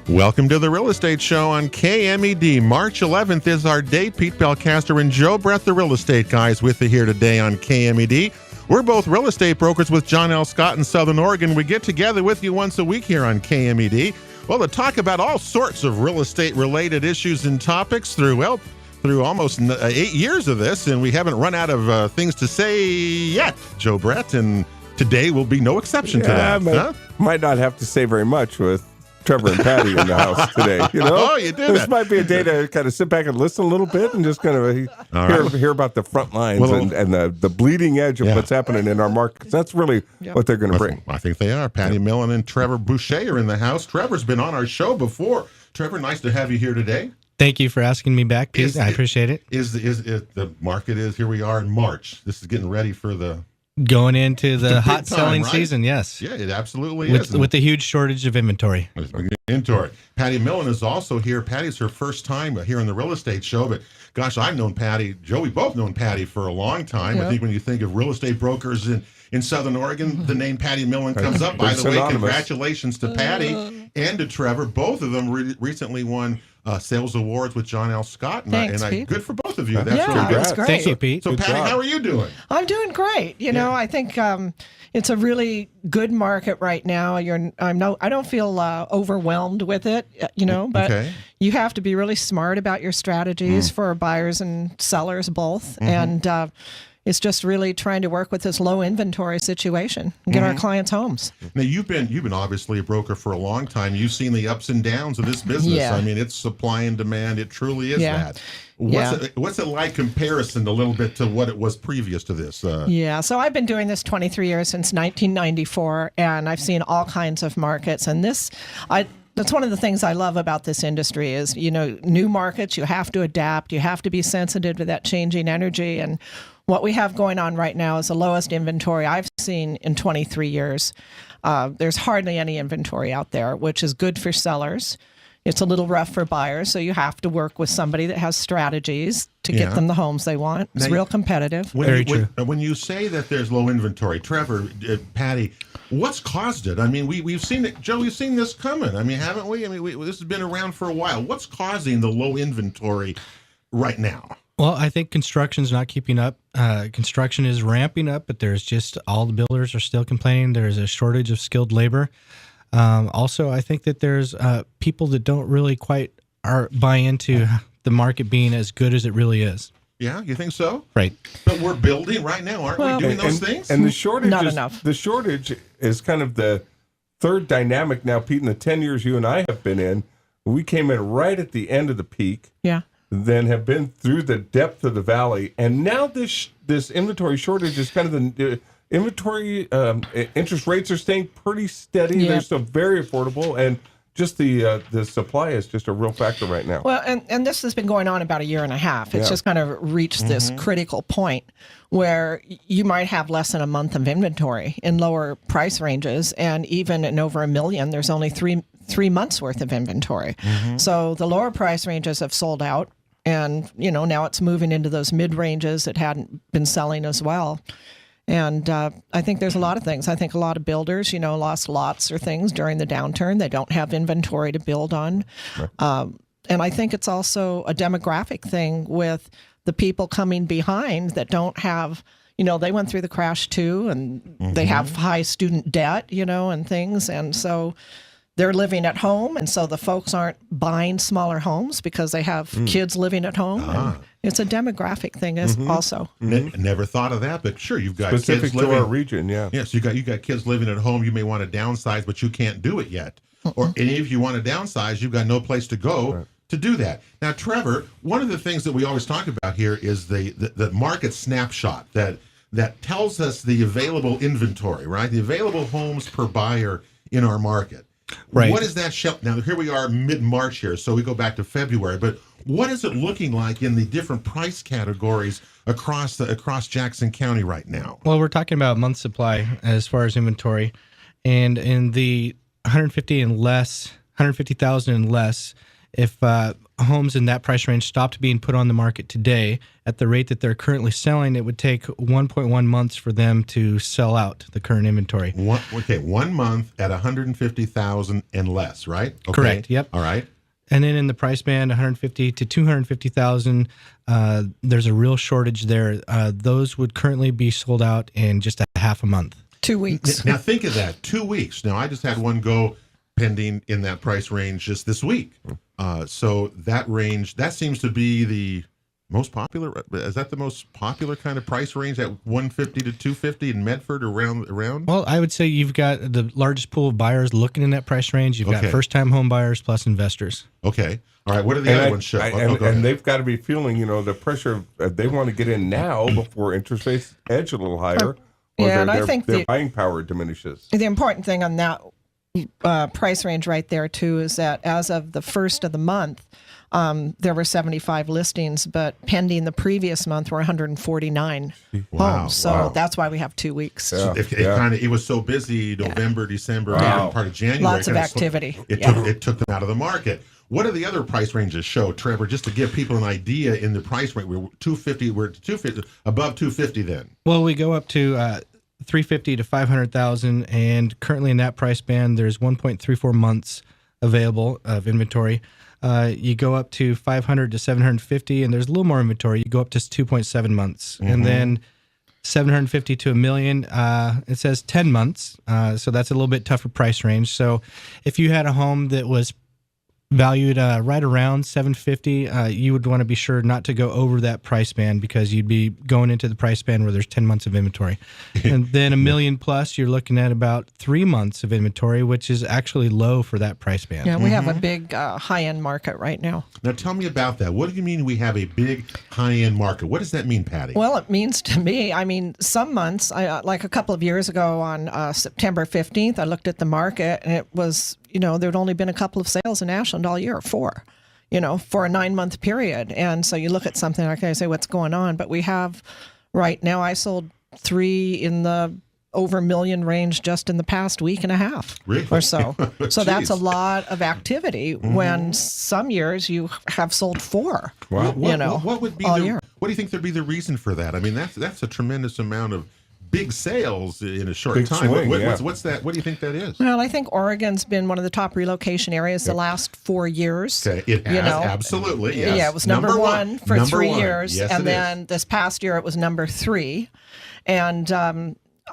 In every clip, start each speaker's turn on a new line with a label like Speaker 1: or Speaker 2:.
Speaker 1: Welcome to the Real Estate Show on KMED. March 11th is our date. Pete Belcaster and Joe Brett, the real estate guys, with you here today on KMED. We're both real estate brokers with John L. Scott in Southern Oregon. We get together with you once a week here on KMED. Well, to talk about all sorts of real estate-related issues and topics through almost 8 years of this, and we haven't run out of things to say yet, Joe Brett, and today will be no exception to that.
Speaker 2: Might not have to say very much with Trevor and Patty in the house today. You know?
Speaker 1: Oh, you did.
Speaker 2: This might be a day to kind of sit back and listen a little bit and just kind of hear about the front lines and the bleeding edge of what's happening in our markets. That's really what they're going to bring.
Speaker 1: I think they are. Patty Millen and Trevor Boucher are in the house. Trevor's been on our show before. Trevor, nice to have you here today.
Speaker 3: Thank you for asking me back, Pete. I appreciate it.
Speaker 1: The market is, here we are in March. This is getting ready for the...
Speaker 3: Going into the hot selling season, yes.
Speaker 1: Yeah, it absolutely is.
Speaker 3: With the huge shortage of inventory.
Speaker 1: Patty Millen is also here. Patty's her first time here on the Real Estate Show, but gosh, I've known Patty. Joe, we both known Patty for a long time. I think when you think of real estate brokers in Southern Oregon, the name Patty Millen comes up. By the way, congratulations to Patty and to Trevor. Both of them recently won sales awards with John L. Scott.
Speaker 4: Thanks, Pete.
Speaker 1: Good for both of you. That's really good.
Speaker 4: That's great.
Speaker 3: Thank you, Pete.
Speaker 1: So, Patty, how are you doing?
Speaker 4: I'm doing great. You know, I think it's a really good market right now. I don't feel overwhelmed with it, but you have to be really smart about your strategies for buyers and sellers both. And it's just really trying to work with this low inventory situation and get our clients homes.
Speaker 1: Now, you've been obviously a broker for a long time. You've seen the ups and downs of this business.
Speaker 4: Yeah.
Speaker 1: I mean, it's supply and demand. It truly is that. What's it like comparison a little bit to what it was previous to this?
Speaker 4: So I've been doing this 23 years, since 1994, and I've seen all kinds of markets. And that's one of the things I love about this industry is, new markets, you have to adapt. You have to be sensitive to that changing energy. And what we have going on right now is the lowest inventory I've seen in 23 years. There's hardly any inventory out there, which is good for sellers. It's a little rough for buyers, so you have to work with somebody that has strategies to get them the homes they want. It's real competitive.
Speaker 3: Very true.
Speaker 1: When you say that there's low inventory, Trevor, Patty, what's caused it? I mean, we've seen it. Joe, we've seen this coming. I mean, haven't we? I mean, this has been around for a while. What's causing the low inventory right now?
Speaker 3: Well, I think construction's not keeping up. Construction is ramping up, but there's just all the builders are still complaining. There's a shortage of skilled labor. Also, I think that there's people that don't really quite buy into the market being as good as it really is.
Speaker 1: Yeah, you think so?
Speaker 3: Right.
Speaker 1: But we're building right now, aren't we doing those things?
Speaker 2: And the shortage
Speaker 4: enough.
Speaker 2: The shortage is kind of the third dynamic now, Pete, in the 10 years you and I have been in. We came in right at the end of the peak.
Speaker 4: Yeah.
Speaker 2: Then have been through the depth of the valley, and now this inventory shortage is kind of the inventory. Interest rates are staying pretty steady.
Speaker 4: Yep.
Speaker 2: They're still very affordable, and just the supply is just a real factor right now.
Speaker 4: Well, and this has been going on about a year and a half. It's just kind of reached this critical point where you might have less than a month of inventory in lower price ranges, and even in over $1 million, there's only three months worth of inventory. So the lower price ranges have sold out. And, now it's moving into those mid-ranges that hadn't been selling as well. And I think there's a lot of things. I think a lot of builders, lost lots or things during the downturn. They don't have inventory to build on. Right. And I think it's also a demographic thing with the people coming behind that don't have, they went through the crash too, and they have high student debt, and things. And so they're living at home, and so the folks aren't buying smaller homes because they have kids living at home. And it's a demographic thing also.
Speaker 1: Never thought of that, but sure, you've got
Speaker 2: specific
Speaker 1: kids
Speaker 2: to
Speaker 1: living,
Speaker 2: our region,
Speaker 1: Yes, you got kids living at home. You may want to downsize, but you can't do it yet. Or if you want to downsize, you've got no place to go to do that. Now, Trevor, one of the things that we always talk about here is the market snapshot that tells us the available inventory, right? The available homes per buyer in our market. Right. What is that show? Now, here we are mid-March here, so we go back to February. But what is it looking like in the different price categories across Jackson County right now?
Speaker 3: Well, we're talking about month supply as far as inventory. And in the 150,000 and less, if homes in that price range stopped being put on the market today, at the rate that they're currently selling, it would take 1.1 months for them to sell out the current inventory.
Speaker 1: 1 month at 150,000 and less, right? Okay.
Speaker 3: Correct. Yep.
Speaker 1: All right.
Speaker 3: And then in the price band, 150 to 250,000, there's a real shortage there. Those would currently be sold out in just a half a month.
Speaker 4: 2 weeks.
Speaker 1: Now think of that, 2 weeks. Now I just had one go pending in that price range just this week. So that range, that seems to be the most popular. Is that the most popular kind of price range, at 150 to 250 in Medford, around?
Speaker 3: Well, I would say you've got the largest pool of buyers looking in that price range. You've got first-time home buyers plus investors.
Speaker 1: Okay. All right. What do the other ones show?
Speaker 2: And they've got to be feeling, the pressure. They want to get in now before interest rates edge a little higher. Or
Speaker 4: Yeah, and I think
Speaker 2: their buying power diminishes.
Speaker 4: The important thing on that price range right there, too, is that as of the first of the month, there were 75 listings, but pending the previous month were 149 homes. So that's why we have 2 weeks.
Speaker 2: Yeah.
Speaker 1: It was so busy November, December, and part of January.
Speaker 4: Lots of activity.
Speaker 1: It took them out of the market. What do the other price ranges show, Trevor? Just to give people an idea, in the price range, we're 250. We're 250 above 250. Then.
Speaker 3: Well, we go up to 350 to 500,000, and currently in that price band, there's 1.34 months available of inventory. You go up to 500 to 750, and there's a little more inventory. You go up to 2.7 months, and then 750 to $1 million. It says 10 months, so that's a little bit tougher price range. So, if you had a home that was valued right around 750, you would want to be sure not to go over that price band, because you'd be going into the price band where there's 10 months of inventory. And then $1 million plus, you're looking at about 3 months of inventory, which is actually low for that price band.
Speaker 4: Yeah, we have a big high-end market right now.
Speaker 1: Now tell me about that. What do you mean we have a big high-end market? What does that mean, Patty?
Speaker 4: Well, it means to me, some months, like a couple of years ago on September 15th, I looked at the market, and it was, there'd only been a couple of sales in Ashland all year, 4, for a 9-month period. And so you look at something like that and say, what's going on? But we have, right now, I sold 3 in the over $1 million range just in the past week and a half or so. So that's a lot of activity, when some years you have sold 4.
Speaker 1: Wow. What would be
Speaker 4: all year.
Speaker 1: What do you think would be the reason for that? I mean, that's a tremendous amount of big sales in a short
Speaker 2: Big
Speaker 1: time.
Speaker 2: swing,
Speaker 1: What's that? What do you think that is?
Speaker 4: Well, I think Oregon's been one of the top relocation areas the last 4 years.
Speaker 1: Okay, it has, absolutely. Yes.
Speaker 4: Yeah, it was number one for 3 years,
Speaker 1: yes,
Speaker 4: and then this past year it was number 3. And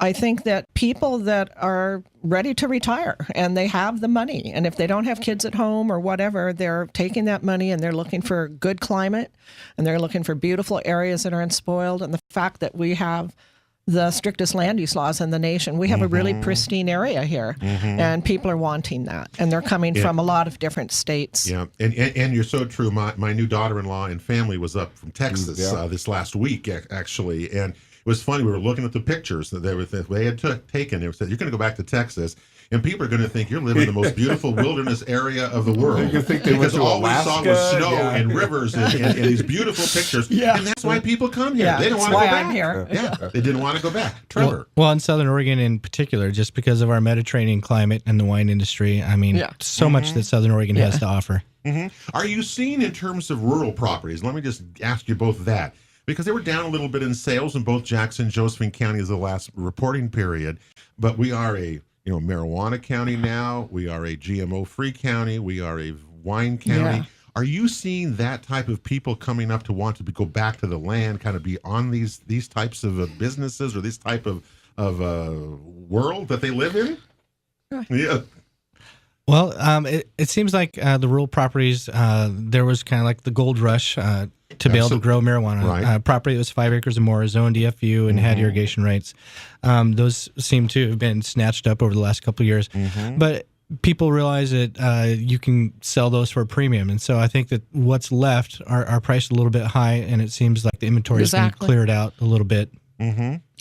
Speaker 4: I think that people that are ready to retire and they have the money, and if they don't have kids at home or whatever, they're taking that money and they're looking for good climate, and they're looking for beautiful areas that are unspoiled. And the fact that we have the strictest land use laws in the nation, we have a really pristine area here, and people are wanting that, and they're coming from a lot of different states.
Speaker 1: Yeah, and you're so true. My new daughter-in-law and family was up from Texas this last week, actually, and it was funny. We were looking at the pictures that they had taken. They said, "You're going to go back to Texas, and people are going to think you're living in the most beautiful wilderness area of the world."
Speaker 2: You think they went to
Speaker 1: all
Speaker 2: Alaska?
Speaker 1: we saw was snow and rivers and these beautiful pictures.
Speaker 4: Yeah.
Speaker 1: And that's why people come here.
Speaker 4: Yeah,
Speaker 1: They don't
Speaker 4: that's
Speaker 1: want to go
Speaker 4: why
Speaker 1: back.
Speaker 4: I'm here.
Speaker 1: Yeah, they didn't want to go back. Trevor.
Speaker 3: Well, in Southern Oregon in particular, just because of our Mediterranean climate and the wine industry, so much that Southern Oregon has to offer.
Speaker 1: Are you seeing, in terms of rural properties, let me just ask you both that, because they were down a little bit in sales in both Jackson and Josephine counties the last reporting period, but we are a marijuana county now, we are a GMO-free county, we are a wine county.
Speaker 4: Yeah.
Speaker 1: Are you seeing that type of people coming up to want to go back to the land, kind of be on these types of businesses or this type of world that they live in? Yeah.
Speaker 3: Well, it seems like the rural properties, there was kind of like the gold rush to be able to grow marijuana.
Speaker 1: Right.
Speaker 3: Property that was 5 acres or more, zoned DFU, and had irrigation rights. Those seem to have been snatched up over the last couple of years. But people realize that you can sell those for a premium. And so I think that what's left are priced a little bit high, and it seems like the inventory has been cleared out a little bit.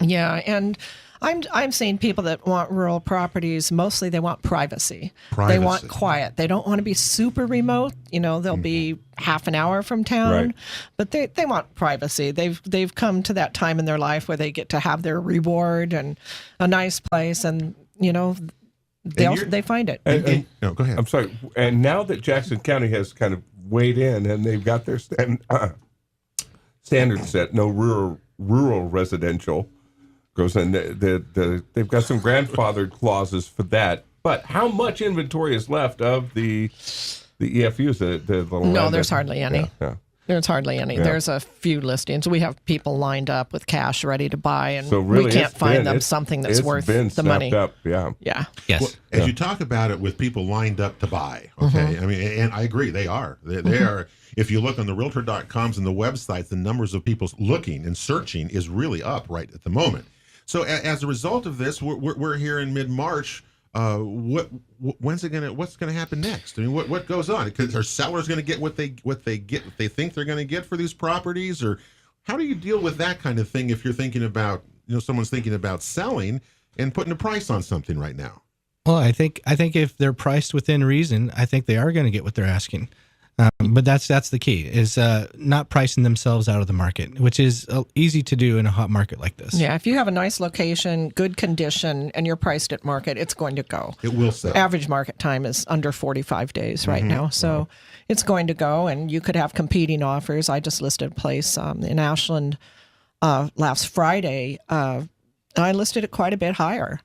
Speaker 4: Yeah, and I'm seeing people that want rural properties, mostly they want privacy. They want quiet. They don't want to be super remote. They'll be half an hour from town, but they want privacy. They've come to that time in their life where they get to have their reward and a nice place, and they find it.
Speaker 1: No, go ahead.
Speaker 2: I'm sorry. And now that Jackson County has kind of weighed in, and they've got their standard set. No rural residential goes in. They've got some grandfathered clauses for that. But how much inventory is left of the EFUs?
Speaker 4: No, there's hardly any.
Speaker 2: Yeah.
Speaker 4: There's hardly any.
Speaker 2: Yeah.
Speaker 4: There's a few listings. We have people lined up with cash ready to buy, and
Speaker 2: So really,
Speaker 4: we can't
Speaker 2: it's
Speaker 4: find
Speaker 2: been-
Speaker 4: them
Speaker 2: it's-
Speaker 4: something that's
Speaker 2: it's
Speaker 4: worth
Speaker 2: been
Speaker 4: the money.
Speaker 2: snapped up. Yeah.
Speaker 4: Yeah.
Speaker 3: Yes.
Speaker 1: Well, as you talk about it with people lined up to buy, okay, I mean, and I agree, they are. They are. If you look on the Realtor.coms and the websites, the numbers of people looking and searching is really up right at the moment. So as a result of this, we're here in mid-March. What's gonna happen next? I mean, what goes on? Because are sellers going to get what they think they're going to get for these properties, or how do you deal with that kind of thing if you're thinking about, someone's thinking about selling and putting a price on something right now?
Speaker 3: Well, I think if they're priced within reason, I think they are going to get what they're asking. But that's the key, is not pricing themselves out of the market, which is easy to do in a hot market like this.
Speaker 4: Yeah. If you have a nice location, good condition, and you're priced at market, it's going to go.
Speaker 1: It will sell.
Speaker 4: Average market time is under 45 days right now. So it's going to go, and you could have competing offers. I just listed a place in Ashland last Friday. I listed it quite a bit higher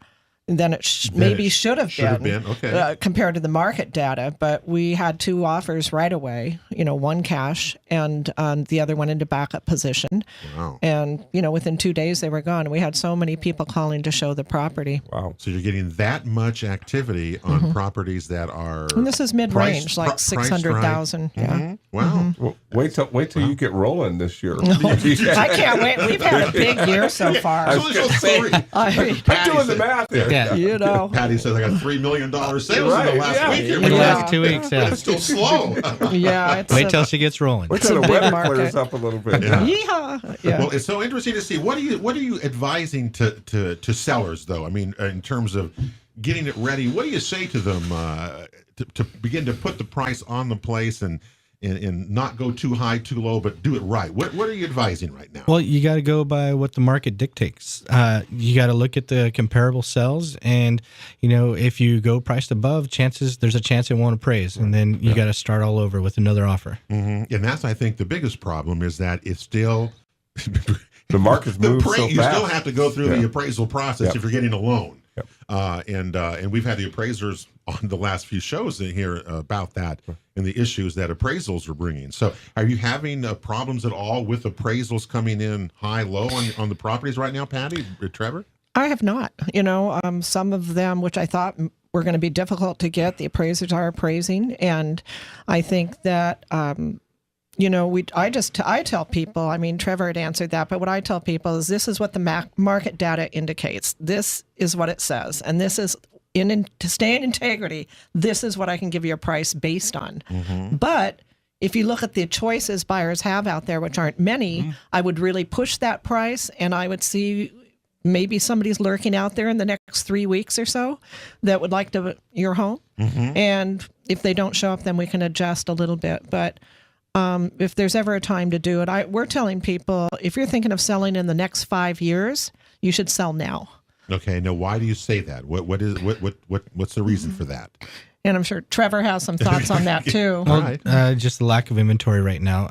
Speaker 4: than it maybe should have been,
Speaker 1: okay.
Speaker 4: Compared to the market data. But we had 2 offers right away, one cash and the other one into backup position.
Speaker 1: Wow.
Speaker 4: And, within 2 days they were gone. We had so many people calling to show the property.
Speaker 2: Wow.
Speaker 1: So you're getting that much activity on properties that are.
Speaker 4: And this is mid-range,
Speaker 1: priced-
Speaker 4: like
Speaker 1: priced right.
Speaker 4: 600,000. Yeah.
Speaker 1: Wow.
Speaker 2: Well, wait till you get rolling this year.
Speaker 4: I can't wait. We've had a big year so far.
Speaker 1: So there's three.
Speaker 4: I,
Speaker 2: I'm doing the math here.
Speaker 3: Yeah.
Speaker 1: Patty says I got $3 million sales in
Speaker 2: Right,
Speaker 1: the last
Speaker 2: yeah.
Speaker 1: week. Here
Speaker 3: In
Speaker 1: we
Speaker 3: the
Speaker 1: go.
Speaker 3: last 2 weeks, yeah.
Speaker 1: It's still slow.
Speaker 4: yeah. It's
Speaker 3: Wait till she gets rolling.
Speaker 2: Wait till the
Speaker 4: a big
Speaker 2: weather
Speaker 4: market.
Speaker 2: clears up a little bit.
Speaker 1: Yeah.
Speaker 4: Yeehaw. Yeah.
Speaker 1: Well, it's so interesting to see. What are you advising to sellers, though? I mean, in terms of getting it ready, what do you say to them to begin to put the price on the place and not go too high, too low, but do it right? What are you advising right now?
Speaker 3: Well, you got to go by what the market dictates. You got to look at the comparable sales, and if you go priced above, there's a chance it won't appraise, and then you got to start all over with another offer.
Speaker 1: Mm-hmm. And that's, I think, the biggest problem is that it's still
Speaker 2: The market's moved so fast.
Speaker 1: You still have to go through the appraisal process
Speaker 2: Yep.
Speaker 1: if you're getting a loan.
Speaker 2: Yep.
Speaker 1: And we've had the appraisers on the last few shows in here about that and the issues that appraisals are bringing. So are you having problems at all with appraisals coming in high, low on the properties right now, Patty, Trevor?
Speaker 4: I have not. Some of them, which I thought were going to be difficult to get, the appraisers are appraising. And I think that, I tell people, I mean, Trevor had answered that, but what I tell people is this is what the market data indicates. This is what it says. And this is, to stay in integrity, this is what I can give you a price based on.
Speaker 1: Mm-hmm.
Speaker 4: But if you look at the choices buyers have out there, which aren't many, I would really push that price, and I would see maybe somebody's lurking out there in the next 3 weeks or so that would like your home.
Speaker 1: Mm-hmm.
Speaker 4: And if they don't show up, then we can adjust a little bit. But if there's ever a time to do it, we're telling people, if you're thinking of selling in the next 5 years, you should sell now.
Speaker 1: Okay. Now, why do you say that? What's the reason for that?
Speaker 4: And I'm sure Trevor has some thoughts on that too.
Speaker 1: All right.
Speaker 3: Just the lack of inventory right now.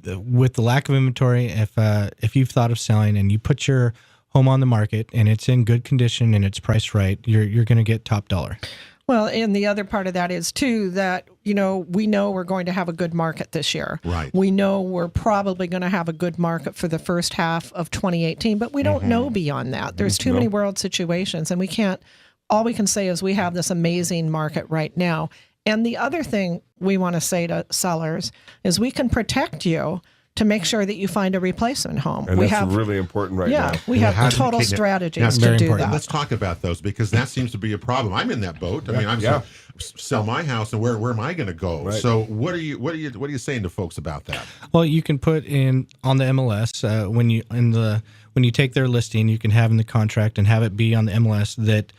Speaker 3: With the lack of inventory, if you've thought of selling and you put your home on the market and it's in good condition and it's priced right, you're going to get top dollar.
Speaker 4: Well, and the other part of that is too that, we know we're going to have a good market this year.
Speaker 1: Right.
Speaker 4: We know we're probably going to have a good market for the first half of 2018, but we don't know beyond that. There's too many world situations, and all we can say is we have this amazing market right now. And the other thing we want to say to sellers is we can protect you to make sure that you find a replacement home.
Speaker 2: And that's really important right now.
Speaker 4: We
Speaker 1: How
Speaker 4: have
Speaker 1: do-
Speaker 4: total
Speaker 1: okay, now-
Speaker 4: strategies
Speaker 3: very
Speaker 4: to do
Speaker 3: important.
Speaker 4: that.
Speaker 1: Let's talk about those, because that seems to be a problem. I'm in that boat. I mean, I'm sell my house, and where am I going to go?
Speaker 2: Right.
Speaker 1: So what are you saying to folks about that?
Speaker 3: Well, you can put in on the MLS when you take their listing, you can have in the contract and have it be on the MLS that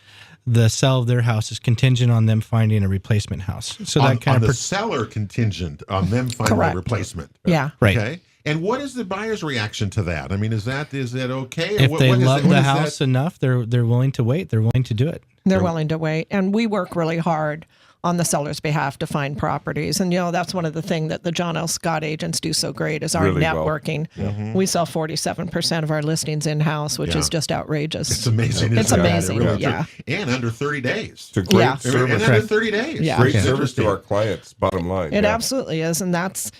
Speaker 3: the sale of their house is contingent on them finding a replacement house. So that kind
Speaker 1: on
Speaker 3: of
Speaker 1: the seller contingent on them finding
Speaker 4: Correct.
Speaker 1: a replacement.
Speaker 4: Yeah.
Speaker 3: right.
Speaker 1: Okay. And what is the buyer's reaction to that? I mean, is that okay?
Speaker 3: If they love the
Speaker 1: what is
Speaker 3: house enough, they're willing to wait. They're willing to do it.
Speaker 4: They're willing to wait. And we work really hard on the seller's behalf to find properties. And, that's one of the things that the John L. Scott agents do so great is our
Speaker 2: Really well.
Speaker 4: networking. We sell 47% of our listings in-house, which is just outrageous.
Speaker 1: It's amazing.
Speaker 4: It's
Speaker 1: isn't it?
Speaker 4: amazing,
Speaker 1: It really
Speaker 4: yeah.
Speaker 1: is. And under 30 days.
Speaker 2: It's a great
Speaker 4: Yeah.
Speaker 2: service.
Speaker 1: And under 30 days.
Speaker 4: Yeah.
Speaker 2: Great
Speaker 4: Yeah.
Speaker 2: service to our clients, bottom line.
Speaker 4: It absolutely is. And that's,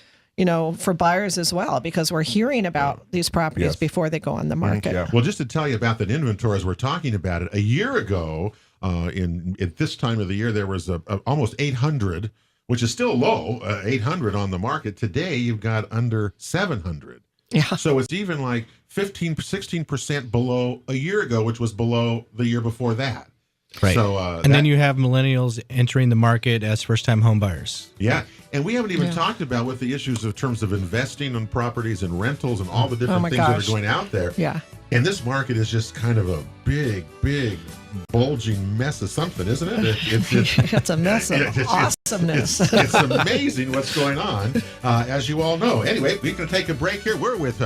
Speaker 4: for buyers as well, because we're hearing about these properties
Speaker 2: Yes.
Speaker 4: before they go on the market.
Speaker 2: Yeah.
Speaker 1: Well, just to tell you about that inventory as we're talking about it, a year ago, at this time of the year, there was almost 800, which is still low, 800 on the market. Today, you've got under 700.
Speaker 4: Yeah.
Speaker 1: So it's even like 15, 16% below a year ago, which was below the year before that.
Speaker 3: Right.
Speaker 1: So,
Speaker 3: and then you have millennials entering the market as first-time home buyers.
Speaker 1: Yeah. And we haven't even talked about what the issues in terms of investing on properties and rentals and all the different
Speaker 4: my
Speaker 1: things that
Speaker 4: gosh.
Speaker 1: are going out there.
Speaker 4: Yeah.
Speaker 1: And this market is just kind of a big, bulging mess of something, isn't it?
Speaker 4: It's a mess of awesomeness.
Speaker 1: It's amazing what's going on, as you all know. Anyway, we're going to take a break here. We're with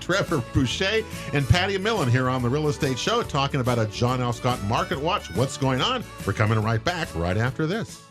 Speaker 1: Trevor Boucher and Patty Millen here on the Real Estate Show, talking about a John L. Scott Market Watch. What's going on? We're coming right back right after this.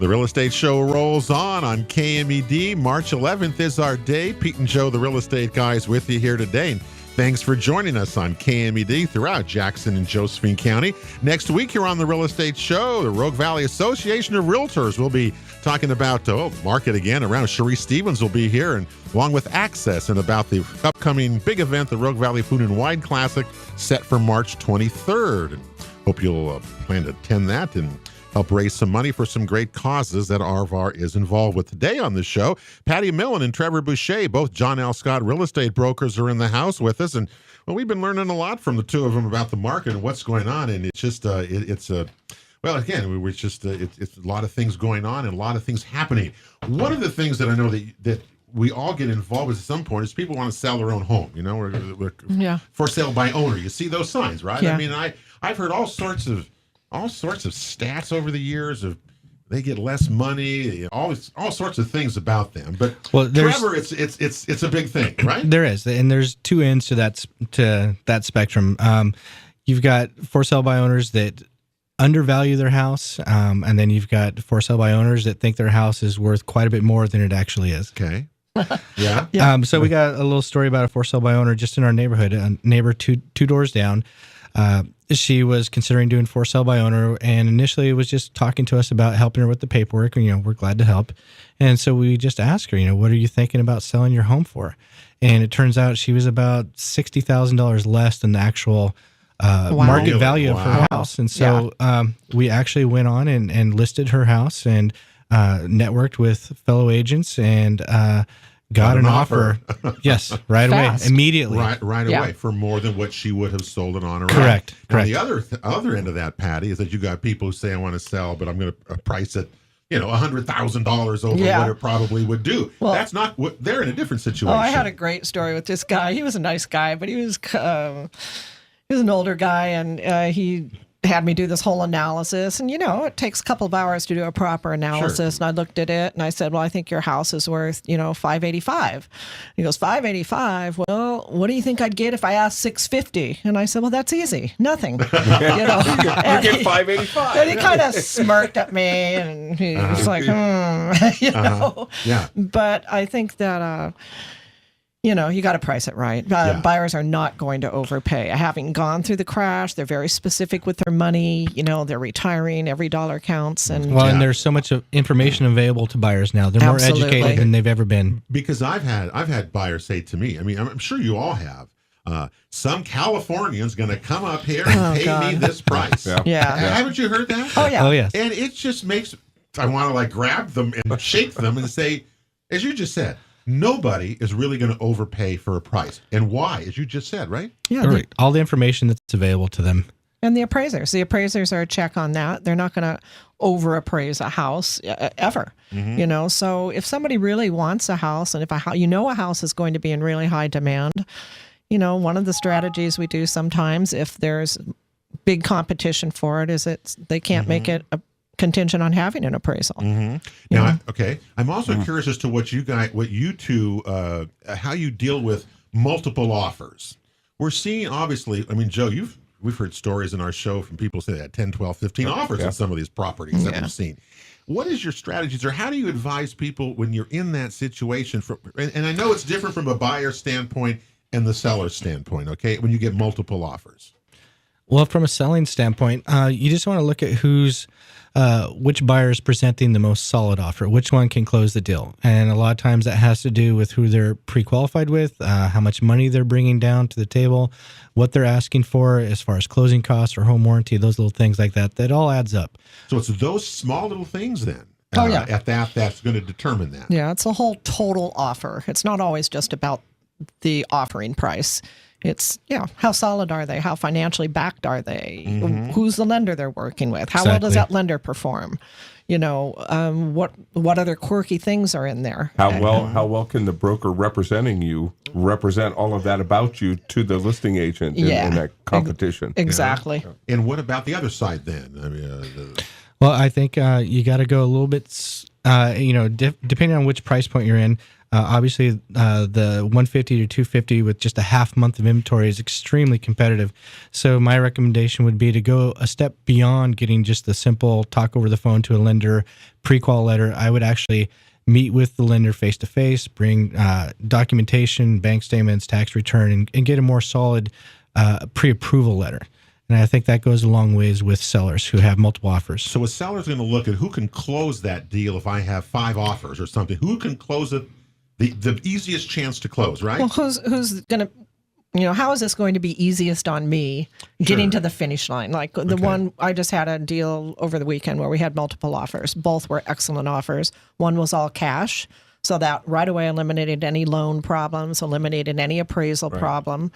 Speaker 1: The Real Estate Show rolls on KMED. March 11th is our day. Pete and Joe, the real estate guys, with you here today. And thanks for joining us on KMED throughout Jackson and Josephine County. Next week here on the Real Estate Show, the Rogue Valley Association of Realtors will be talking about market again around. Cherie Stevens will be here, and along with Access, and about the upcoming big event, the Rogue Valley Food and Wine Classic, set for March 23rd. And hope you'll plan to attend that and help raise some money for some great causes that RVAR is involved with. Today on the show, Patty Millen and Trevor Boucher, both John L. Scott real estate brokers, are in the house with us. And well, we've been learning a lot from the two of them about the market and what's going on. And it's just, it's a lot of things going on and a lot of things happening. One of the things that I know that we all get involved with at some point is people want to sell their own home. We're for sale by owner. You see those signs, right?
Speaker 4: Yeah.
Speaker 1: I mean, I've heard all sorts of stats over the years of they get less money, all sorts of things about them. But Trevor, it's a big thing, right?
Speaker 3: There is, and there's two ends to that spectrum. You've got for sale by owners that undervalue their house, and then you've got for sale by owners that think their house is worth quite a bit more than it actually is.
Speaker 1: Okay. Yeah.
Speaker 3: So we got a little story about a for sale by owner just in our neighborhood. A neighbor two doors down. She was considering doing for sale by owner, and initially was just talking to us about helping her with the paperwork. And, we're glad to help. And so we just asked her, what are you thinking about selling your home for? And it turns out she was about $60,000 less than the actual market value of her house. And so we actually went on and listed her house and networked with fellow agents and got an offer. Yes, right
Speaker 4: Fast.
Speaker 3: away, immediately.
Speaker 1: Right away for more than what she would have sold it on her own.
Speaker 3: Correct.
Speaker 1: Now, the other end of that, Patty, is that you got people who say, I want to sell, but I'm going to price it, $100,000 over what it probably would do.
Speaker 4: Well,
Speaker 1: that's not what they're in a different situation.
Speaker 4: Oh, I had a great story with this guy. He was a nice guy, but he was an older guy, and he had me do this whole analysis. And, it takes a couple of hours to do a proper analysis.
Speaker 1: Sure.
Speaker 4: And I looked at it and I said, well, I think your house is worth, $585. He goes, $585? Well, what do you think I'd get if I asked $650? And I said, well, that's easy. Nothing.
Speaker 2: You get $585.
Speaker 4: And he kind of smirked at me and he was like,
Speaker 1: Yeah.
Speaker 4: But I think that, you got to price it right. Buyers are not going to overpay. Having gone through the crash, they're very specific with their money. They're retiring. Every dollar counts. And
Speaker 3: and there's so much of information available to buyers now. They're
Speaker 4: Absolutely.
Speaker 3: more educated than they've ever been.
Speaker 1: Because I've had buyers say to me, I mean, I'm sure you all have, some Californian's going to come up here and pay me this price.
Speaker 4: Yeah.
Speaker 1: Haven't you heard that?
Speaker 4: Oh, yeah.
Speaker 3: Oh, yes.
Speaker 1: And it just makes, I want to grab them and shake them and say, as you just said, nobody is really going to overpay for a price. And why? As you just said, right?
Speaker 4: Yeah.
Speaker 3: Right. All the information that's available to them.
Speaker 4: And the appraisers are a check on that. They're not going to over appraise a house ever.
Speaker 1: Mm-hmm.
Speaker 4: So if somebody really wants a house, and if a house is going to be in really high demand, one of the strategies we do sometimes, if there's big competition for it, is they can't make it a contingent on having an appraisal.
Speaker 1: Mm-hmm. Now, I'm also curious as to how you deal with multiple offers. We're seeing, obviously, I mean, Joe, you've we've heard stories in our show from people say they had 10, 12, 15 offers on some of these properties that we've seen. What is your strategies, or how do you advise people when you're in that situation? And I know it's different from a buyer standpoint and the seller standpoint, okay, when you get multiple offers.
Speaker 3: Well, from a selling standpoint, you just want to look at which buyer is presenting the most solid offer, which one can close the deal. And a lot of times that has to do with who they're pre-qualified with, how much money they're bringing down to the table, what they're asking for as far as closing costs or home warranty, those little things like that. That all adds up.
Speaker 1: So it's those small little things then.
Speaker 4: At
Speaker 1: that's going to determine that.
Speaker 4: Yeah, it's a whole total offer. It's not always just about the offering price. It's, how solid are they? How financially backed are they? Who's the lender they're working with? How well does that lender perform? What other quirky things are in there?
Speaker 2: How well can the broker representing you represent all of that about you to the listing agent in that competition?
Speaker 4: Exactly.
Speaker 1: And what about the other side then? I mean,
Speaker 3: well, I think you got to go a little bit, depending on which price point you're in. Obviously, the 150 to 250 with just a half month of inventory is extremely competitive. So my recommendation would be to go a step beyond getting just the simple talk over the phone to a lender, pre-qual letter. I would actually meet with the lender face-to-face, bring documentation, bank statements, tax return, and get a more solid pre-approval letter. And I think that goes a long ways with sellers who have multiple offers.
Speaker 1: So a seller's going to look at who can close that deal if I have 5 offers or something. Who can close it? The easiest chance to close, right?
Speaker 4: Well, who's going to, how is this going to be easiest on me getting to the finish line? Like the one, I just had a deal over the weekend where we had multiple offers. Both were excellent offers. One was all cash. So that right away eliminated any loan problems, eliminated any appraisal problem.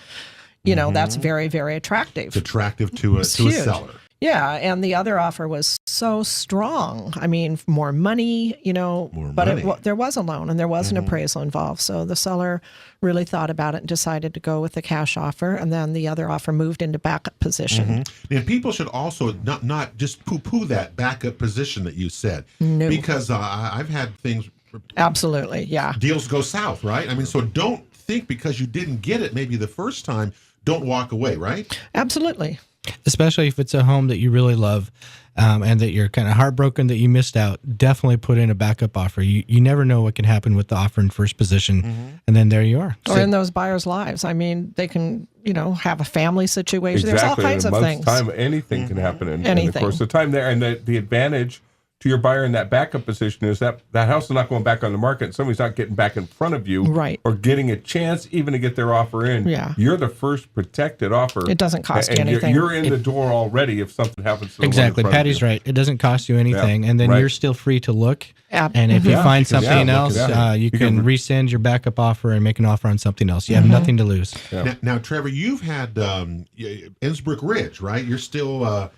Speaker 4: That's very, very attractive.
Speaker 1: It's attractive to a seller.
Speaker 4: Yeah, and the other offer was so strong. I mean, more money, but there was a loan and there was an appraisal involved. So the seller really thought about it and decided to go with the cash offer, and then the other offer moved into backup position.
Speaker 1: And people should also not just poo-poo that backup position that you said.
Speaker 4: No.
Speaker 1: Because I've had things...
Speaker 4: Absolutely, yeah.
Speaker 1: Deals go south, right? I mean, so don't think because you didn't get it maybe the first time, don't walk away, right?
Speaker 4: Absolutely.
Speaker 3: Especially if it's a home that you really love and that you're kind of heartbroken that you missed out, definitely put in a backup offer. You never know what can happen with the offer in first position, and then there you are.
Speaker 4: Or in those buyers' lives. I mean, they can, have a family situation.
Speaker 2: Exactly.
Speaker 4: There's all kinds
Speaker 2: in a
Speaker 4: of
Speaker 2: month's
Speaker 4: things.
Speaker 2: time, anything can happen in
Speaker 4: Anything.
Speaker 2: the course of time there. And the advantage to your buyer in that backup position is that house is not going back on the market. Somebody's not getting back in front of you,
Speaker 4: right,
Speaker 2: or getting a chance even to get their offer in.
Speaker 4: Yeah.
Speaker 2: You're the first protected offer.
Speaker 4: It doesn't cost you anything.
Speaker 2: You're in the door already if something happens to the
Speaker 3: exactly.
Speaker 2: one in front
Speaker 3: Patty's
Speaker 2: of you.
Speaker 3: right. It doesn't cost you anything, and then you're still free to look. And if you find something else, you can rescind your backup offer and make an offer on something else. You have nothing to lose.
Speaker 1: Yeah. Now, Trevor, you've had Innsbrook Ridge, right? You're still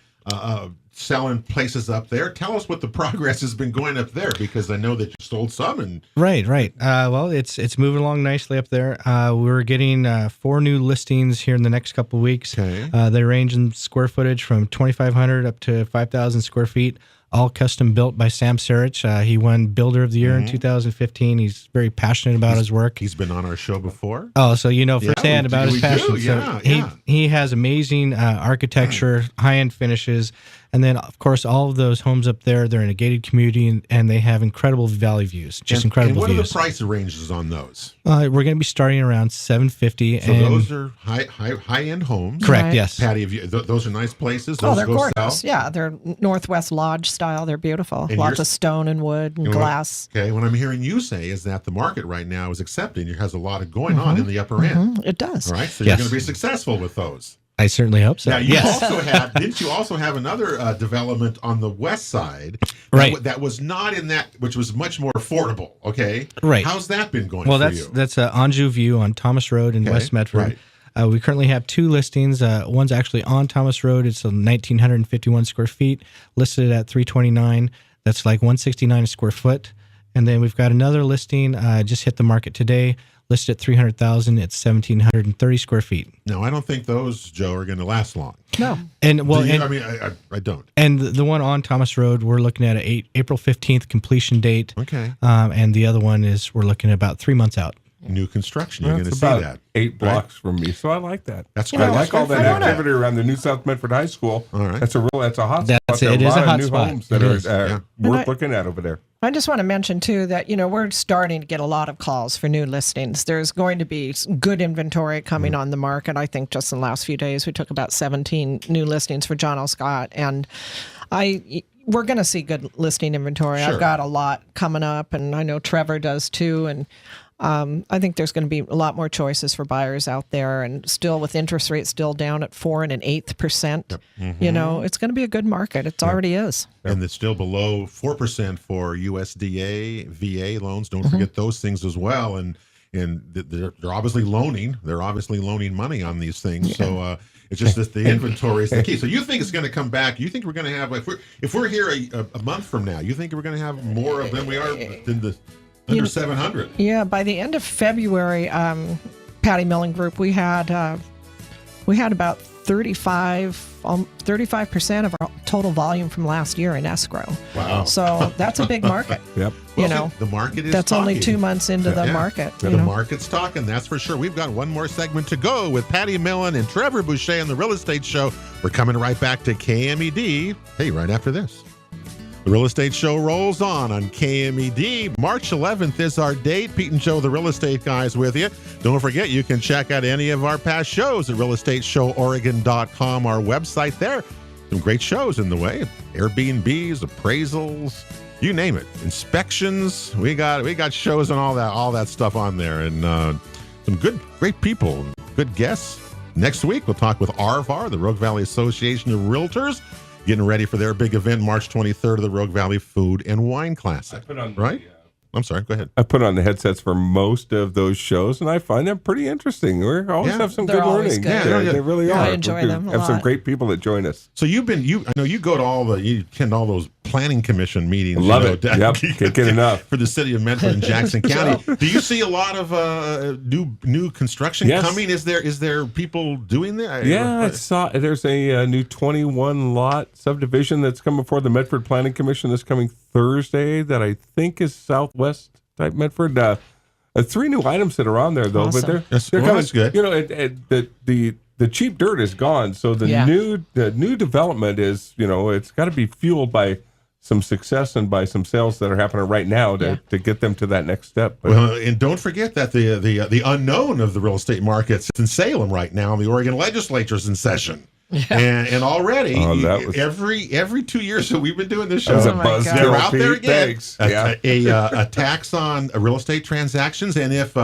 Speaker 1: selling places up there. Tell us what the progress has been going up there, because I know that you sold some. And
Speaker 3: Right. Well, it's moving along nicely up there. We're getting 4 new listings here in the next couple of weeks.
Speaker 1: Okay.
Speaker 3: They range in square footage from 2,500 up to 5,000 square feet. All custom built by Sam Sarich. He won Builder of the Year in 2015. He's very passionate about his work.
Speaker 1: He's been on our show before.
Speaker 3: Oh, so you know firsthand about his passion.
Speaker 1: Yeah,
Speaker 3: He has amazing architecture, high-end finishes, and then, of course, all of those homes up there, they're in a gated community, and they have incredible valley views, incredible
Speaker 1: views. And what
Speaker 3: views.
Speaker 1: are the price ranges on those?
Speaker 3: We're going to be starting around $750.
Speaker 1: So those are high-end homes?
Speaker 3: Correct,
Speaker 4: Right.
Speaker 3: yes.
Speaker 1: Patty, those are nice places? Those
Speaker 4: They're
Speaker 1: go
Speaker 4: gorgeous.
Speaker 1: south?
Speaker 4: Yeah, they're Northwest Lodge style. They're beautiful.
Speaker 1: And
Speaker 4: Lots of stone and wood and glass.
Speaker 1: What I'm hearing you say is that the market right now is accepting. It has a lot of going on in the upper end.
Speaker 4: It does.
Speaker 1: All right, so
Speaker 3: Yes.
Speaker 1: you're going to be successful with those.
Speaker 3: I certainly hope so.
Speaker 1: Now, you
Speaker 3: yes.
Speaker 1: also have, didn't you also have another development on the west side?
Speaker 3: Right.
Speaker 1: That was not in that, which was much more affordable, okay?
Speaker 3: Right.
Speaker 1: How's that been going
Speaker 3: Well,
Speaker 1: for you?
Speaker 3: that's Anjou View on Thomas Road in West Medford.
Speaker 1: Right.
Speaker 3: We currently have 2 listings. One's actually on Thomas Road. It's 1,951 square feet, listed at $329. That's like $169 a square foot. And then we've got another listing just hit the market today, listed at $300,000. It's 1,730 square feet.
Speaker 1: No, I don't think those, Joe, are going to last long.
Speaker 4: No.
Speaker 3: And well,
Speaker 1: I don't.
Speaker 3: And the one on Thomas Road, we're looking at a April 15th completion date.
Speaker 1: Okay.
Speaker 3: And the other one we're looking at about 3 months out.
Speaker 1: new construction. You're going to
Speaker 2: It's
Speaker 1: see
Speaker 2: about
Speaker 1: that.
Speaker 2: 8 blocks from me, so I like that.
Speaker 1: That's
Speaker 2: I
Speaker 1: great.
Speaker 2: like all that
Speaker 4: I wanna-
Speaker 2: activity around the New South Medford High School.
Speaker 1: All right.
Speaker 2: That's a hot spot.
Speaker 3: That's
Speaker 2: There are
Speaker 3: it. It is a
Speaker 2: lot of
Speaker 3: hot
Speaker 2: new
Speaker 3: spot.
Speaker 2: homes that
Speaker 3: It
Speaker 2: are
Speaker 3: is.
Speaker 2: worth
Speaker 4: And I-
Speaker 2: looking at over there.
Speaker 4: I just want to mention too that we're starting to get a lot of calls for new listings. There's going to be good inventory coming on the market. I think just in the last few days we took about 17 new listings for John L. Scott, and we're going to see good listing inventory.
Speaker 1: Sure.
Speaker 4: I've got a lot coming up, and I know Trevor does too. And I think there's going to be a lot more choices for buyers out there, and still with interest rates still down at 4 1/8%. It's going to be a good market. It already is.
Speaker 1: And it's still below 4% for USDA, VA loans. Don't forget those things as well. And they're obviously loaning. They're obviously loaning money on these things. So it's just that the inventory is the key. So you think it's going to come back? You think we're going to have, if we're here a month from now, you think we're going to have more of than we are than the under 700?
Speaker 4: Yeah, by the end of February, Patty Milling Group, we had about 35% of our total volume from last year in escrow.
Speaker 1: Wow.
Speaker 4: So that's a big market.
Speaker 2: Yep.
Speaker 1: The market is
Speaker 4: That's only
Speaker 1: talking.
Speaker 4: 2 months into the market.
Speaker 1: The market's talking, that's for sure. We've got one more segment to go with Patty Millen and Trevor Boucher on the Real Estate Show. We're coming right back to KMED. Hey, right after this. The Real Estate Show rolls on KMED. March 11th is our date. Pete and Joe, the Real Estate Guys, with you. Don't forget, you can check out any of our past shows at realestateshowOregon.com, our website there. Some great shows in the way. Airbnbs, appraisals, you name it. Inspections. We got shows and all that stuff on there. And some great people, good guests. Next week, we'll talk with RVAR, the Rogue Valley Association of Realtors, getting ready for their big event, March 23rd of the Rogue Valley Food and Wine Classic. Right? I'm sorry, go ahead.
Speaker 2: I put on the headsets for most of those shows, and I find them pretty interesting. We always have some
Speaker 4: They're
Speaker 2: good
Speaker 4: always
Speaker 2: learning.
Speaker 4: good.
Speaker 2: They really
Speaker 4: Yeah,
Speaker 2: are.
Speaker 4: I enjoy
Speaker 2: We
Speaker 4: them a
Speaker 2: have some
Speaker 4: lot.
Speaker 2: great people that join us.
Speaker 1: So I know you go to you attend all those planning commission meetings.
Speaker 2: Love it. Yep. Can't get enough.
Speaker 1: For the city of Medford and Jackson County. Do you see a lot of new construction
Speaker 2: Yes.
Speaker 1: coming? Is there people doing that?
Speaker 2: Yeah, I saw there's a new 21 lot subdivision that's coming before the Medford Planning Commission this coming Thursday that I think is southwest type Medford. 3 new items that are on there though,
Speaker 4: Awesome.
Speaker 2: but they're
Speaker 1: Yes,
Speaker 2: they're
Speaker 1: well,
Speaker 2: coming.
Speaker 1: that's good.
Speaker 2: The cheap dirt is gone, so the new development is it's got to be fueled by some success and by some sales that are happening right now to get them to that next step. But
Speaker 1: Well, and don't forget that the unknown of the real estate markets in Salem right now. The Oregon legislature's in session. And already, every 2 years that we've been doing this show,
Speaker 2: that was a
Speaker 4: my
Speaker 2: buzz.
Speaker 4: God.
Speaker 1: they're out there again.
Speaker 2: Thanks.
Speaker 1: A tax on real estate transactions, and if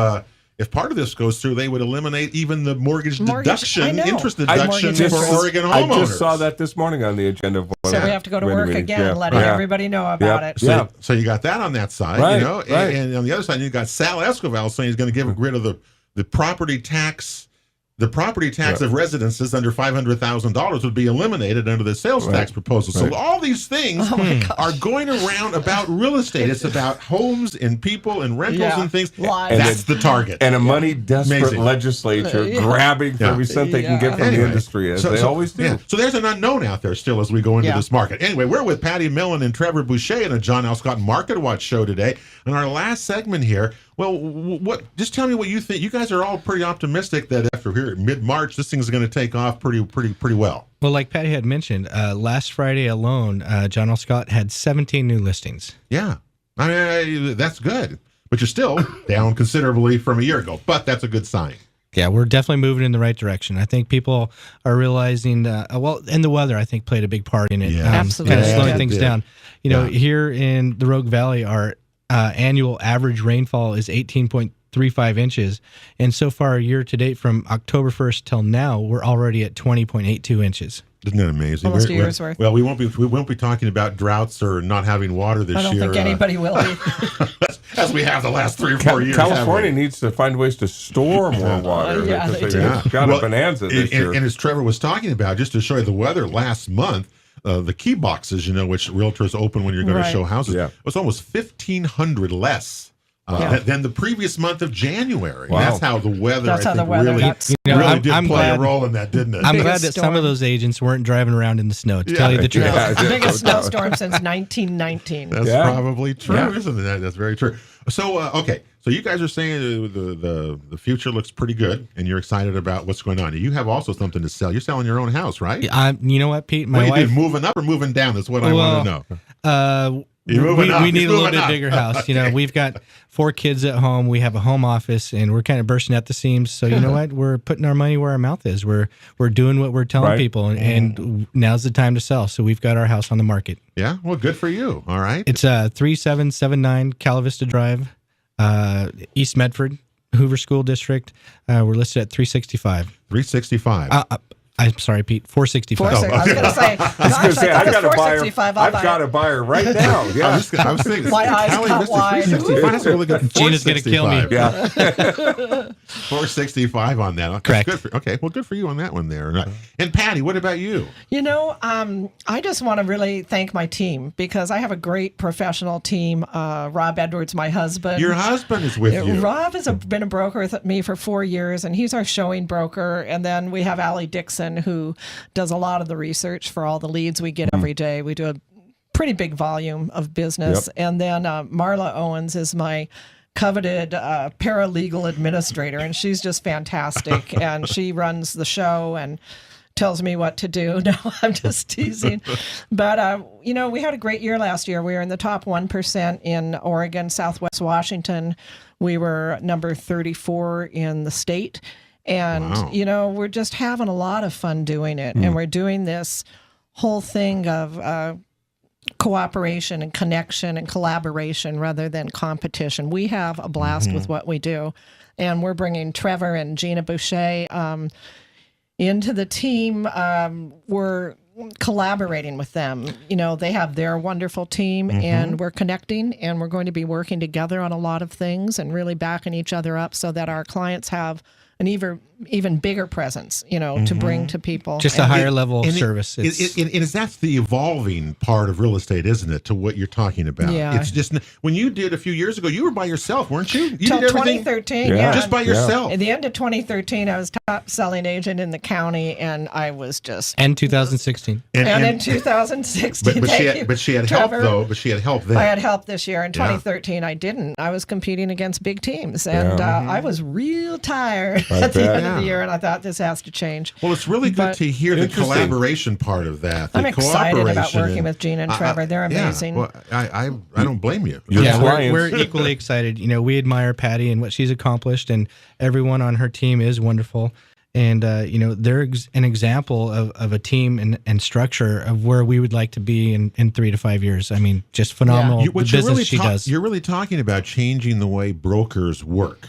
Speaker 1: part of this goes through, they would eliminate even the mortgage
Speaker 4: I
Speaker 1: deduction,
Speaker 4: know.
Speaker 1: interest
Speaker 4: I
Speaker 1: deduction
Speaker 4: just-
Speaker 1: for Oregon
Speaker 2: I
Speaker 1: homeowners.
Speaker 2: just saw that this morning on the agenda. Of one
Speaker 4: So
Speaker 2: of
Speaker 4: we
Speaker 2: the
Speaker 4: have to go to
Speaker 2: committee
Speaker 4: work
Speaker 2: meetings.
Speaker 4: again, letting everybody know about it.
Speaker 1: So you got that on that side,
Speaker 2: Right,
Speaker 1: and,
Speaker 2: right.
Speaker 1: and on the other side, you got Sal Escobar saying he's going to get rid of the property tax. The property tax of residences under $500,000 would be eliminated under the sales tax proposal. So all these things are going around about real estate. It's about homes and people and rentals and things.
Speaker 4: Lives.
Speaker 1: That's the target.
Speaker 2: And a money desperate
Speaker 1: Amazing.
Speaker 2: legislature grabbing for every cent they can get from the industry, as they always do.
Speaker 1: Yeah. So there's an unknown out there still as we go into
Speaker 4: Yeah.
Speaker 1: this market. Anyway, we're with Patty Millen and Trevor Boucher in a John L. Scott Market Watch show today. And our last segment here, well, just tell me what you think. You guys are all pretty optimistic that after here mid-March, this thing's going to take off pretty well.
Speaker 3: Well, like Patty had mentioned, last Friday alone, John L. Scott had 17 new listings.
Speaker 1: Yeah. I mean, that's good. But you're still down considerably from a year ago. But that's a good sign.
Speaker 3: Yeah, we're definitely moving in the right direction. I think people are realizing, and the weather, I think, played a big part in it.
Speaker 1: Yeah.
Speaker 4: Absolutely.
Speaker 3: Kind of slowing
Speaker 1: Yeah, it
Speaker 3: things
Speaker 1: did.
Speaker 3: down. Here in the Rogue Valley, our annual average rainfall is 18.35 inches. And so far, year to date, from October 1st till now, we're already at 20.82 inches.
Speaker 1: Isn't that amazing?
Speaker 4: Almost a year's worth.
Speaker 1: Well, we won't be talking about droughts or not having water this
Speaker 4: I don't
Speaker 1: year.
Speaker 4: think anybody will be.
Speaker 1: As we have the last 3 or 4 years.
Speaker 2: California needs to find ways to store more water.
Speaker 4: Yeah,
Speaker 2: because
Speaker 4: they do.
Speaker 2: they've got a bonanza this year.
Speaker 1: And as Trevor was talking about, just to show you the weather last month, the key boxes, which realtors open when you're going to
Speaker 4: Right.
Speaker 1: show houses,
Speaker 2: Yeah.
Speaker 1: it was almost 1,500 less than the previous month of January.
Speaker 2: Wow.
Speaker 1: That's how the weather,
Speaker 4: That's
Speaker 1: I
Speaker 4: how
Speaker 1: think,
Speaker 4: the weather
Speaker 1: really,
Speaker 4: got
Speaker 1: really did
Speaker 3: I'm
Speaker 1: play
Speaker 3: glad-
Speaker 1: a role in that, didn't it?
Speaker 3: I'm
Speaker 4: Biggest
Speaker 3: glad that some of
Speaker 4: storm.
Speaker 3: those agents weren't driving around in the snow, to tell you the truth.
Speaker 2: Yeah.
Speaker 4: The biggest snowstorm since 1919.
Speaker 1: That's
Speaker 2: Yeah.
Speaker 1: probably true,
Speaker 2: Yeah.
Speaker 1: isn't it? That's very true. So, okay. So you guys are saying the future looks pretty good, and you're excited about what's going on. You have also something to sell. You're selling your own house, right?
Speaker 3: You know what, Pete?
Speaker 1: What
Speaker 3: My
Speaker 1: are you
Speaker 3: wife.
Speaker 1: doing, moving up or moving down? That's what I want to know.
Speaker 3: We
Speaker 1: You're moving up.
Speaker 3: need
Speaker 1: He's
Speaker 3: a little
Speaker 1: moving
Speaker 3: bit
Speaker 1: up.
Speaker 3: bigger house. You know, we've got 4 kids at home. We have a home office, and we're kind of bursting at the seams. So you know what? We're putting our money where our mouth is. We're doing what we're telling
Speaker 2: Right.
Speaker 3: people, and now's the time to sell. So we've got our house on the market.
Speaker 1: Yeah, well, good for you. All right.
Speaker 3: It's 3779 Cala Vista Drive, East Medford, Hoover School District. We're listed at 365.
Speaker 1: 365.
Speaker 3: I'm sorry, Pete. 465.
Speaker 4: I was going to say, gosh, I
Speaker 2: I've
Speaker 4: thought it was
Speaker 2: got a buyer.
Speaker 4: 465.
Speaker 2: I've got a buyer right now. Yeah.
Speaker 1: I was thinking,
Speaker 4: My eyes
Speaker 1: Cali
Speaker 4: got
Speaker 1: Vista
Speaker 4: wide.
Speaker 1: 365. That's really good.
Speaker 3: Gina's gonna kill me.
Speaker 1: 465. 465 on that. Okay,
Speaker 3: Correct.
Speaker 1: Okay, well, good for you on that one there. And Patty, what about you?
Speaker 4: You know, I just want to really thank my team because I have a great professional team. Rob Edwards, my husband.
Speaker 1: Your husband is with you.
Speaker 4: Rob has been a broker with me for 4 years, and he's our showing broker. And then we have Allie Dixon, who does a lot of the research for all the leads we get every day. We do a pretty big volume of business.
Speaker 2: Yep.
Speaker 4: And then Marla Owens is my coveted paralegal administrator, and she's just fantastic. And she runs the show and tells me what to do. No, I'm just teasing. But, you know, we had a great year last year. We were in the top 1% in Oregon, Southwest Washington. We were number 34 in the state. And,
Speaker 1: Wow.
Speaker 4: you know, we're just having a lot of fun doing it. And we're doing this whole thing of cooperation and connection and collaboration rather than competition. We have a blast with what we do. And we're bringing Trevor and Gina Boucher into the team. We're collaborating with them. You know, they have their wonderful team and we're connecting and we're going to be working together on a lot of things and really backing each other up so that our clients have an even bigger presence, you know, to bring to people.
Speaker 3: Just a higher level of service.
Speaker 1: That's the evolving part of real estate, isn't it, to what you're talking about?
Speaker 4: Yeah.
Speaker 1: It's just, when you did a few years ago, you were by yourself, weren't you? You
Speaker 4: Till
Speaker 1: did everything
Speaker 4: 2013,
Speaker 2: Yeah.
Speaker 4: yeah.
Speaker 1: just by yourself.
Speaker 4: At the end of 2013, I was top selling agent in the county, and I was just.
Speaker 3: And 2016.
Speaker 4: And in 2016,
Speaker 1: but she had help
Speaker 4: Trevor.
Speaker 1: though. But she had help then.
Speaker 4: I had help this year. In 2013, I didn't. I was competing against big teams, and I was real tired
Speaker 2: I
Speaker 4: at the
Speaker 2: bet.
Speaker 4: end of the year, and I thought this has to change.
Speaker 1: Well, it's really good
Speaker 4: But-
Speaker 1: to hear the
Speaker 2: Interesting.
Speaker 1: collaboration part of that. The
Speaker 4: I'm excited about
Speaker 1: cooperation
Speaker 4: working with Gina and Trevor. They're amazing.
Speaker 1: Yeah. Well, I don't blame you.
Speaker 2: Your
Speaker 3: Yeah,
Speaker 2: clients.
Speaker 3: we're equally excited. You know, we admire Patty and what she's accomplished, and everyone on her team is wonderful. And, you know, they're an example of a team and structure of where we would like to be in 3 to 5 years. I mean, just phenomenal the business she does.
Speaker 1: You're really talking about changing the way brokers work.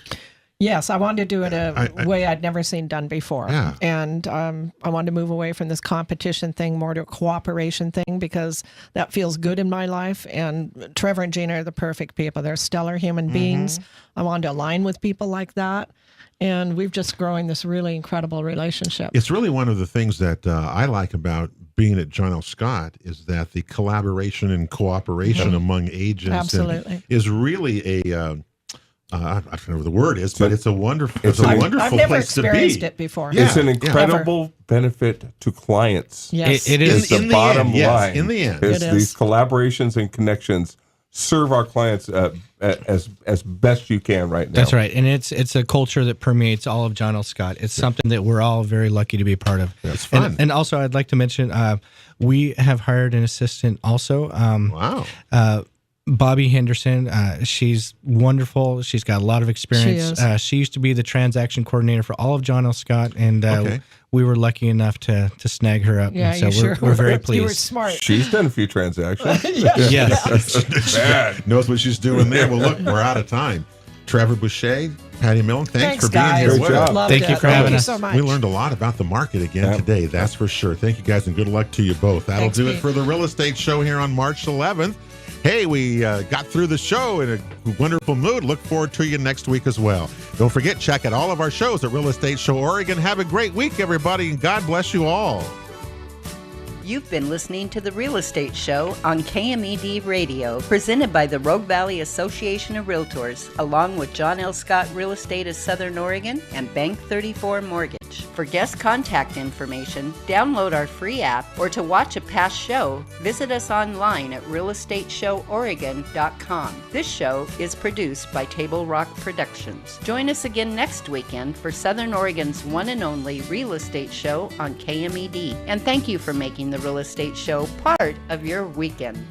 Speaker 4: Yes, I wanted to do it a way I'd never seen done before.
Speaker 1: Yeah.
Speaker 4: And I wanted to move away from this competition thing more to a cooperation thing because that feels good in my life. And Trevor and Gina are the perfect people. They're stellar human beings. I wanted to align with people like that. And we've just growing this really incredible relationship.
Speaker 1: It's really one of the things that I like about being at John L. Scott is that the collaboration and cooperation among agents
Speaker 4: Absolutely.
Speaker 1: is really a I don't know what the word is, but it's a wonderful
Speaker 4: I've
Speaker 1: wonderful
Speaker 4: never
Speaker 1: place to be.
Speaker 4: experienced it before.
Speaker 1: Yeah.
Speaker 2: It's an incredible benefit to clients.
Speaker 4: Yes.
Speaker 3: It
Speaker 2: It's
Speaker 3: is.
Speaker 2: the bottom
Speaker 1: end, yes,
Speaker 2: line.
Speaker 1: in the end.
Speaker 2: is
Speaker 4: It
Speaker 2: these
Speaker 4: is.
Speaker 2: collaborations and connections serve our clients as best you can right now.
Speaker 3: That's right. And it's a culture that permeates all of John L. Scott. It's something that we're all very lucky to be a part of.
Speaker 1: It's fun.
Speaker 3: And also, I'd like to mention we have hired an assistant also.
Speaker 1: Wow.
Speaker 3: Bobby Henderson, she's wonderful. She's got a lot of experience.
Speaker 4: She is.
Speaker 3: She used to be the transaction coordinator for all of John L. Scott, and
Speaker 1: Okay.
Speaker 3: we were lucky enough to snag her up.
Speaker 4: Yeah,
Speaker 3: and so
Speaker 4: you sure
Speaker 3: we're very
Speaker 4: were.
Speaker 3: pleased.
Speaker 4: You were smart.
Speaker 2: She's done a few transactions.
Speaker 3: Yes.
Speaker 1: Knows what she's doing there. Well, look, we're out of time. Trevor Boucher, Patty Millen, thanks for being
Speaker 4: guys.
Speaker 1: here
Speaker 2: Great
Speaker 1: with
Speaker 2: job.
Speaker 1: us.
Speaker 4: Loved
Speaker 3: Thank you
Speaker 4: it.
Speaker 3: for having
Speaker 4: Thank
Speaker 3: us.
Speaker 4: you so much.
Speaker 1: We learned a lot about the market again
Speaker 2: Yeah.
Speaker 1: today, that's for sure. Thank you guys, and good luck to you both. That'll
Speaker 4: Thanks,
Speaker 1: do it
Speaker 4: Pete.
Speaker 1: for the Real Estate Show here on March 11th. Hey, we got through the show in a wonderful mood. Look forward to you next week as well. Don't forget, check out all of our shows at Real Estate Show Oregon. Have a great week, everybody, and God bless you all.
Speaker 5: You've been listening to The Real Estate Show on KMED Radio, presented by the Rogue Valley Association of Realtors, along with John L. Scott Real Estate of Southern Oregon and Bank 34 Mortgage. For guest contact information, download our free app, or to watch a past show, visit us online at realestateshoworegon.com. This show is produced by Table Rock Productions. Join us again next weekend for Southern Oregon's one and only Real Estate Show on KMED. And thank you for making the Real Estate Show part of your weekend.